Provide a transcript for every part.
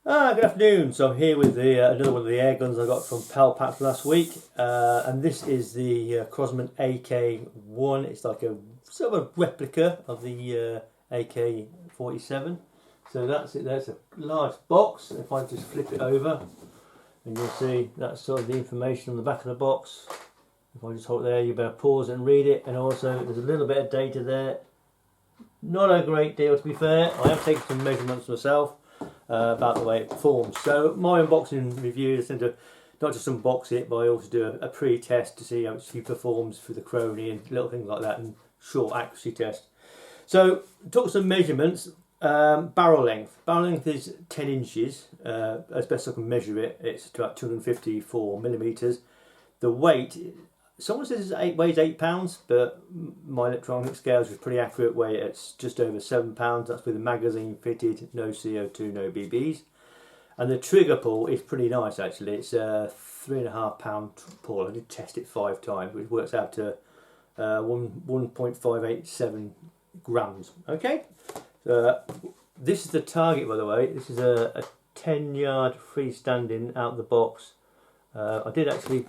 Good afternoon. So I'm here with another one of the air guns I got from Pal Pack last week, and this is the Crosman AK1. It's like a sort of a replica of the AK-47. So that's it. There's a large box. If I just flip it over, and you'll see that's sort of the information on the back of the box. If I just hold it there, you better pause and read it. And also, there's a little bit of data there. Not a great deal, to be fair. I have taken some measurements myself. About the way it performs. So my unboxing review is to not just unbox it, but I also do a pre-test to see how it performs for the Chrono and little things like that, and short accuracy test. So took some measurements. Barrel length. Barrel length is 10 inches. As best I can measure it, it's about 254 millimeters. The weight. Someone says it weighs 8 pounds, but my electronic scales was pretty accurate. Weight it's just over 7 pounds. That's with the magazine fitted, no CO2, no BBs, and the trigger pull is pretty nice actually. It's a 3.5 pound pull. I did test it 5 times, which works out to 1.587 grams. Okay, this is the target, by the way. This is a 10-yard freestanding out the box. I did actually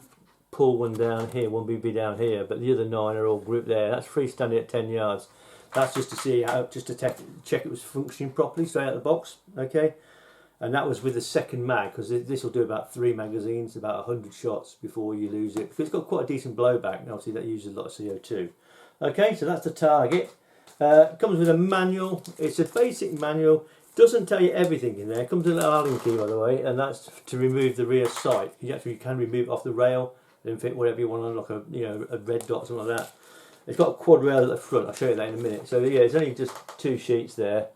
pull one down here, one BB down here, but the other 9 are all grouped there. That's freestanding at 10 yards. That's just to see how, just to check it was functioning properly straight out of the box. Okay, and that was with the second mag, because this will do about 3 magazines, about 100 shots before you lose it. Because it's got quite a decent blowback, and obviously that uses a lot of CO2. Okay, so that's the target. It comes with a manual. It's a basic manual. Doesn't tell you everything in there. It comes with an Allen key, by the way, and that's to remove the rear sight. You actually can remove it off the rail and fit whatever you want on, like a red dot or something like that. It's got a quad rail at the front. I'll show you that in a minute. So yeah, it's only just 2 sheets there,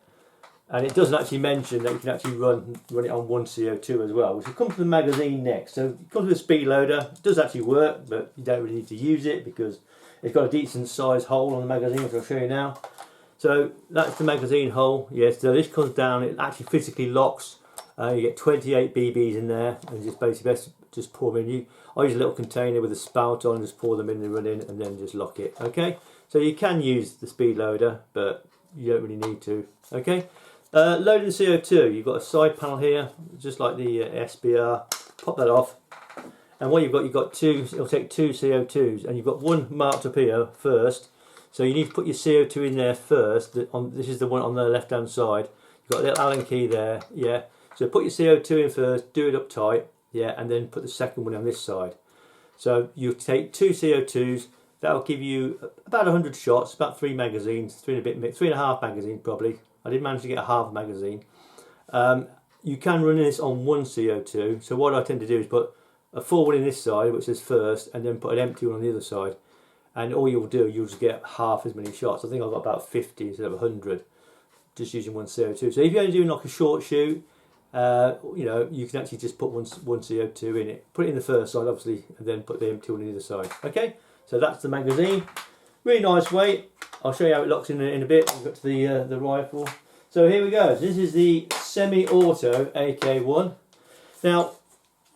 and it doesn't actually mention that you can actually run it on 1 CO2 as well, which will come to the magazine next. So it comes with a speed loader. It does actually work, but you don't really need to use it because it's got a decent size hole on the magazine, which I'll show you now. So that's the magazine hole. Yes, so this comes down. It actually physically locks. You get 28 BBs in there, and just basically just pour them in. I use a little container with a spout on, and just pour them in and run in, and then just lock it. Okay, so you can use the speed loader, but you don't really need to. Okay, loading the CO2. You've got a side panel here, just like the SBR. Pop that off, and what you've got 2. It'll take 2 CO2s, and you've got one marked up here first. So you need to put your CO2 in there first. This is the one on the left-hand side. You've got a little Allen key there. Yeah. So put your CO2 in first, do it up tight, yeah, and then put the second one on this side. So you take 2 CO2s, that'll give you about 100 shots, about 3 magazines, 3.5 magazines probably. I did manage to get a half magazine. You can run this on 1 CO2, so what I tend to do is put a full one in this side, which is first, and then put an empty one on the other side. And all you'll do, you'll just get half as many shots. I think I've got about 50 instead of 100, just using 1 CO2. So if you're only doing like a short shoot, you can actually just put one CO2 in it. Put it in the first side, obviously, and then put the empty one in the other side. Okay, so that's the magazine. Really nice weight. I'll show you how it locks in a bit. We've got to the rifle. So here we go. This is the semi-auto AK1. Now,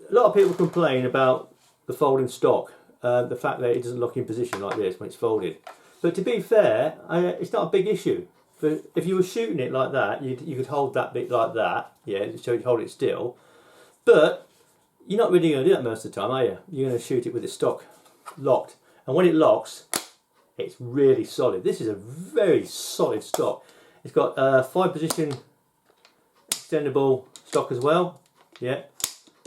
a lot of people complain about the folding stock, the fact that it doesn't lock in position like this when it's folded. But to be fair, it's not a big issue. But if you were shooting it like that, you could hold that bit like that, yeah, so you hold it still. But you're not really going to do that most of the time, are you? You're going to shoot it with the stock locked. And when it locks, it's really solid. This is a very solid stock. It's got 5-position extendable stock as well, yeah.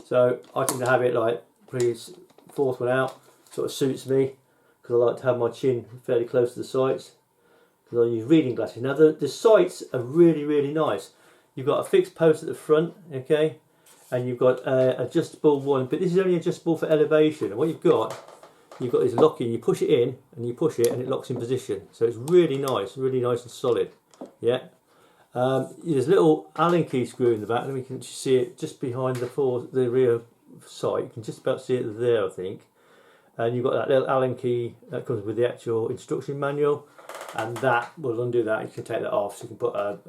So I tend to have it like pretty 4th one out, sort of suits me, because I like to have my chin fairly close to the sights. Because I use reading glasses. Now the sights are really, really nice. You've got a fixed post at the front, okay, and you've got adjustable one, but this is only adjustable for elevation. And what you've got this locking. You push it in, and you push it, and it locks in position. So it's really nice and solid. Yeah. There's a little Allen key screw in the back, and we can see it just behind the rear sight. You can just about see it there, I think. And you've got that little Allen key that comes with the actual instruction manual. And that will undo that. You can take that off, so you can put a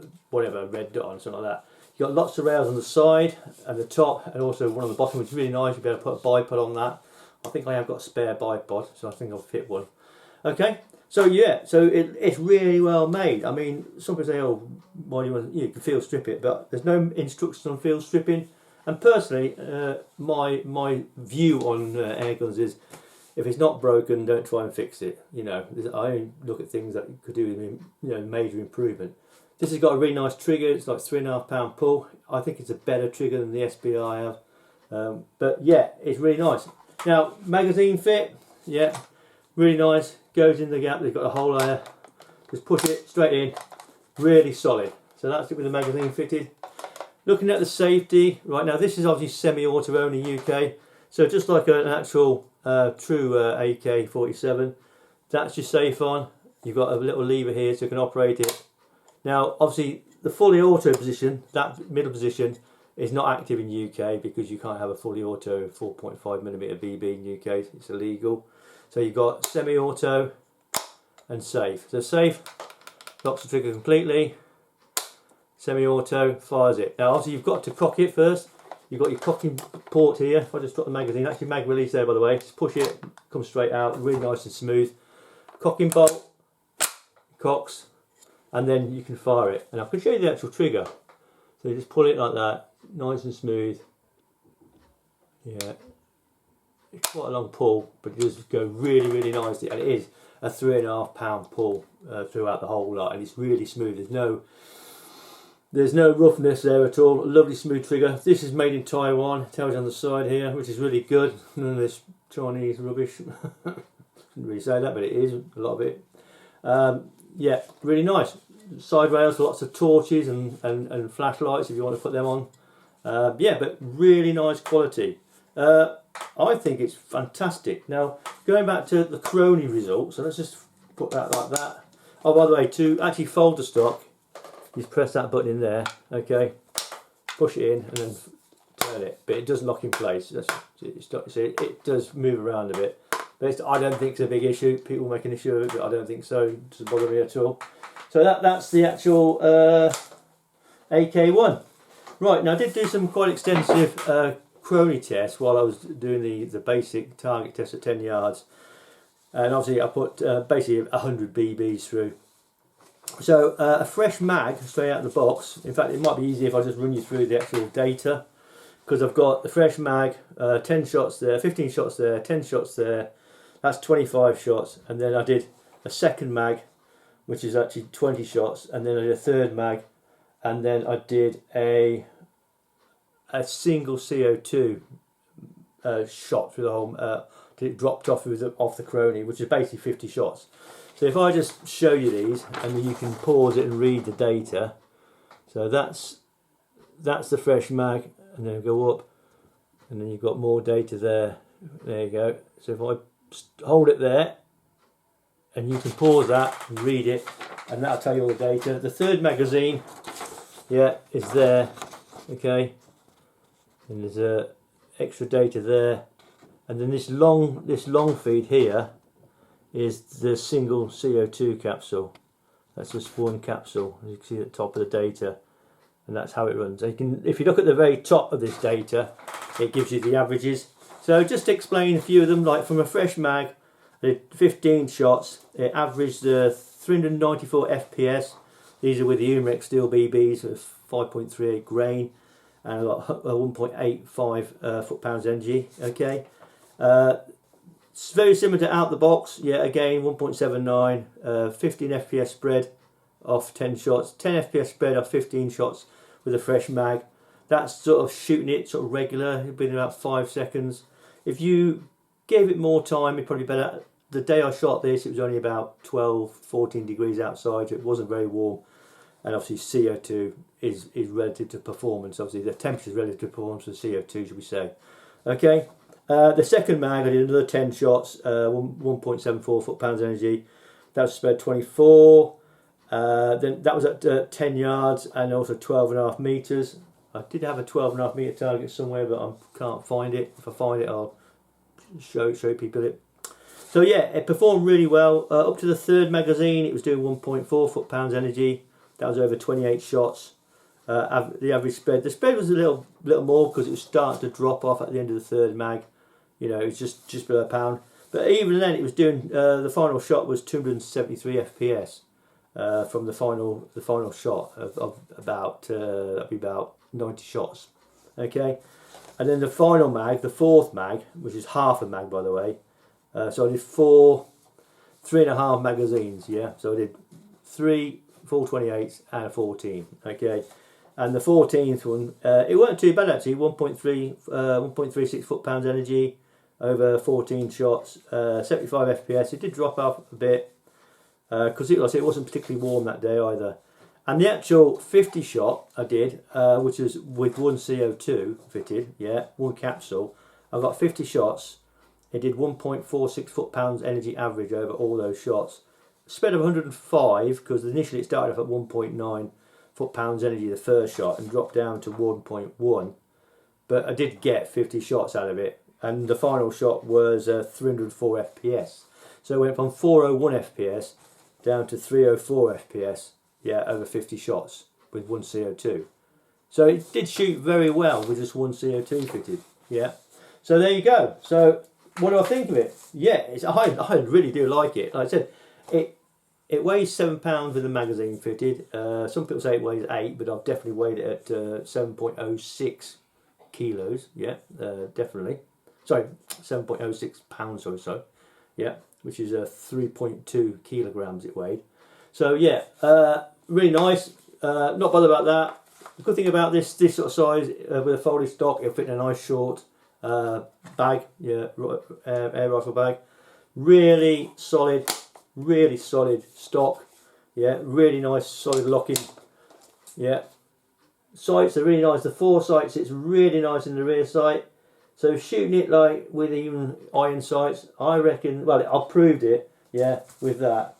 red dot on, something like that. You've got lots of rails on the side and the top, and also one on the bottom, which is really nice. You'll be able to put a bipod on that. I think I have got a spare bipod, so I think I'll fit one. Okay, So yeah, so it's really well made. I mean, some people say, "Oh, why do you want? You can field strip it," but there's no instructions on field stripping. And personally, my view on air guns is, if it's not broken, don't try and fix it. You know, I only look at things that could do with, you know, major improvement. This has got a really nice trigger. It's like £3.5 pull. I think it's a better trigger than the SBI I have. But yeah, it's really nice. Now, magazine fit, yeah, really nice. Goes in the gap. They've got a hole there. Just push it straight in. Really solid. So that's it with the magazine fitted. Looking at the safety, right now this is obviously semi-auto only UK. So just like an actual true AK-47, that's your safe on. You've got a little lever here so you can operate it. Now obviously the fully auto position, that middle position, is not active in UK because you can't have a fully auto 4.5mm BB in UK, it's illegal. So you've got semi-auto and safe. So safe locks the trigger completely, semi-auto fires it. Now obviously you've got to cock it first. You've got your cocking port here. If I just drop the magazine, that's your mag release there by the way. Just push it, comes straight out, really nice and smooth. Cocking bolt, cocks, and then you can fire it. And I can show you the actual trigger. So you just pull it like that, nice and smooth. Yeah, it's quite a long pull, but it does go really, really nicely. And it is a £3.5 pull throughout the whole lot, and it's really smooth. There's no roughness there at all. Lovely smooth trigger. This is made in Taiwan. It tells you on the side here, which is really good. None of this Chinese rubbish. Shouldn't really say that, but it is, a lot of it. Yeah, really nice. Side rails, lots of torches and flashlights if you want to put them on. Yeah, but really nice quality. I think it's fantastic. Now, going back to the chrono result, so let's just put that like that. Oh, by the way, to actually fold the stock, you just press that button in there, okay, push it in and then turn it, but it does lock in place. It does move around a bit, but I don't think it's a big issue. People make an issue of it, but I don't think so. It doesn't bother me at all. So that's the actual AK1. Right, now I did do some quite extensive chrono tests while I was doing the basic target test at 10 yards, and obviously I put basically 100 BBs through. So a fresh mag straight out of the box. In fact, it might be easier if I just run you through the actual data, because I've got the fresh mag, 10 shots there, 15 shots there, 10 shots there. That's 25 shots, and then I did a second mag, which is actually 20 shots, and then I did a third mag, and then I did a single CO2 shot through the whole. It dropped off the chrono, which is basically 50 shots. So if I just show you these, and then you can pause it and read the data. So that's the fresh mag, and then go up, and then you've got more data there. There you go. So if I hold it there, and you can pause that and read it, and that'll tell you all the data. The third magazine, yeah, is there. Okay, and there's extra data there, and then this long feed here is the single CO2 capsule. That's just one capsule, as you can see at the top of the data, and that's how it runs. If you look at the very top of this data, it gives you the averages. So just to explain a few of them, like from a fresh mag, I did 15 shots, it averaged 394 FPS. These are with the Umrex steel BBs with 5.38 grain, and I got 1.85 foot-pounds energy. Okay. It's very similar to out the box, yeah, again 1.79, 15 FPS spread off 10 shots, 10 FPS spread off 15 shots with a fresh mag. That's sort of shooting it sort of regular, it'd been about 5 seconds. If you gave it more time, it'd probably be better. The day I shot this, it was only about 12-14 degrees outside, so it wasn't very warm. And obviously CO2 is relative to performance, obviously the temperature is relative to performance of CO2, should we say. Okay. The second mag, I did another 10 shots, 1.74 foot-pounds energy. That was spread 24. Then that was at 10 yards and also 12.5 meters. I did have a 12.5 meter target somewhere, but I can't find it. If I find it, I'll show people it. So yeah, it performed really well. Up to the third magazine, it was doing 1.4 foot-pounds energy. That was over 28 shots. The average spread. The spread was a little more because it was starting to drop off at the end of the third mag. You know, it's just below a pound. But even then, it was doing the final shot was 273 FPS from the final shot of about that'd be about 90 shots. Okay, and then the final mag, the fourth mag, which is half a mag by the way. So I did 3.5 magazines. Yeah, so I did 3 428s and a 14. Okay, and the 14th one, it weren't too bad actually. 1.36 foot-pounds energy over 14 shots, 75 FPS. It did drop off a bit because it wasn't particularly warm that day either. And the actual 50 shot I did, which is with one CO2 fitted, yeah, one capsule. I got 50 shots. It did 1.46 foot-pounds energy average over all those shots. Sped of 105 because initially it started off at 1.9 foot-pounds energy the first shot and dropped down to 1.1. But I did get 50 shots out of it, and the final shot was 304 FPS. So it went from 401 FPS down to 304 FPS. Yeah, over 50 shots with one CO2. So it did shoot very well with just one CO2 fitted. Yeah. So there you go. So what do I think of it? Yeah, I really do like it. Like I said, it weighs 7 pounds with the magazine fitted. Some people say it weighs 8, but I've definitely weighed it at 7.06 kilos. Yeah, definitely. Sorry, 7.06 pounds or so. Yeah, which is 3.2 kilograms it weighed. So yeah, really nice. Not bothered about that. The good thing about this sort of size with a folded stock, it'll fit in a nice short bag, yeah, air rifle bag. Really solid stock. Yeah, really nice solid locking. Yeah, sights are really nice. The 4 sights, it's really nice in the rear sight. So shooting it like with even iron sights, I reckon. Well, I proved it. Yeah, with that.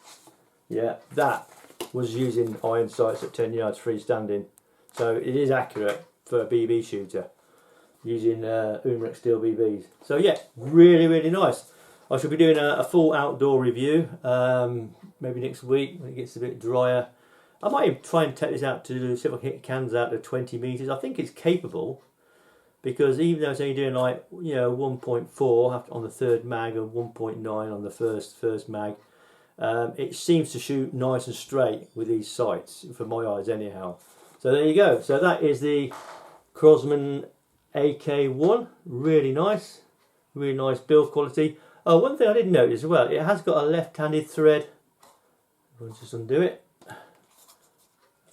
Yeah, that was using iron sights at 10 yards freestanding. So it is accurate for a BB shooter using Umrex steel BBs. So yeah, really nice. I shall be doing a full outdoor review maybe next week when it gets a bit drier. I might even try and take this out to see if I can hit cans out to 20 metres. I think it's capable because even though it's only doing like 1.4 on the third mag and 1.9 on the first mag, it seems to shoot nice and straight with these sights for my eyes anyhow. So there you go. So that is the Crosman AK1. Really nice build quality. Oh, one thing I didn't notice as well, it has got a left-handed thread. I'll just undo it.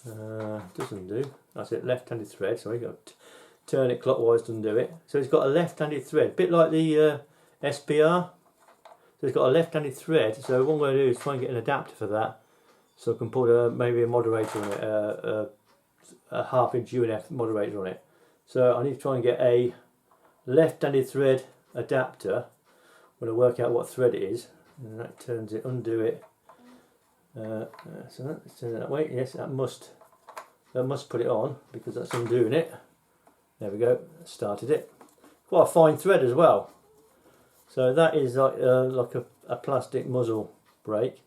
Does undo. That's it, left-handed thread. So you've got to turn it clockwise to undo it. So it's got a left-handed thread, a bit like the SPR. So it's got a left-handed thread. So what I'm going to do is try and get an adapter for that, so I can put maybe a moderator on it, a 1/2" UNF moderator on it. So I need to try and get a left-handed thread adapter. I'm going to work out what thread it is, and that turns it, undo it. So let's turn it that way. Yes, that must put it on because that's undoing it. There we go. Started it. Quite a fine thread as well. So that is like a plastic muzzle brake.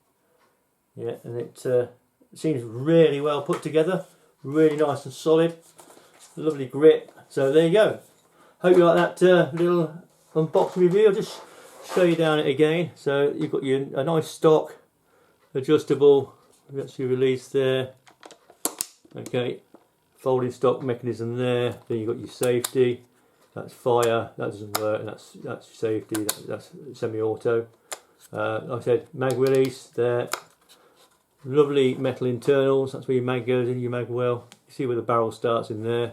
Yeah, and it seems really well put together. Really nice and solid. Lovely grip. So there you go. Hope you like that little unboxing review. I'll just show you down it again. So you've got a nice stock, adjustable. That's your release there. Okay, folding stock mechanism there. Then you've got your safety. That's fire. That doesn't work. That's safety. That's semi-auto. Like I said, mag release there. Lovely metal internals. That's where your mag goes in. Your mag well. You see where the barrel starts in there.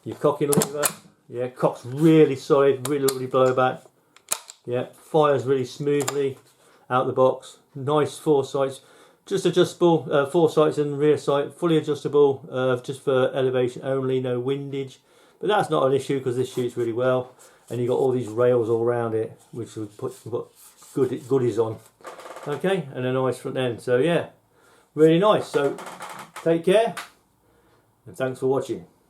Your cocking lever. Yeah, cock's really solid. Really lovely blowback. Yeah, fires really smoothly out the box. Nice 4 sights. Just adjustable, 4 sights and rear sight, fully adjustable, just for elevation only, no windage. But that's not an issue because this shoots really well. And you've got all these rails all around it, which we'll put goodies on. Okay, and a nice front end. So yeah, really nice. So take care, and thanks for watching.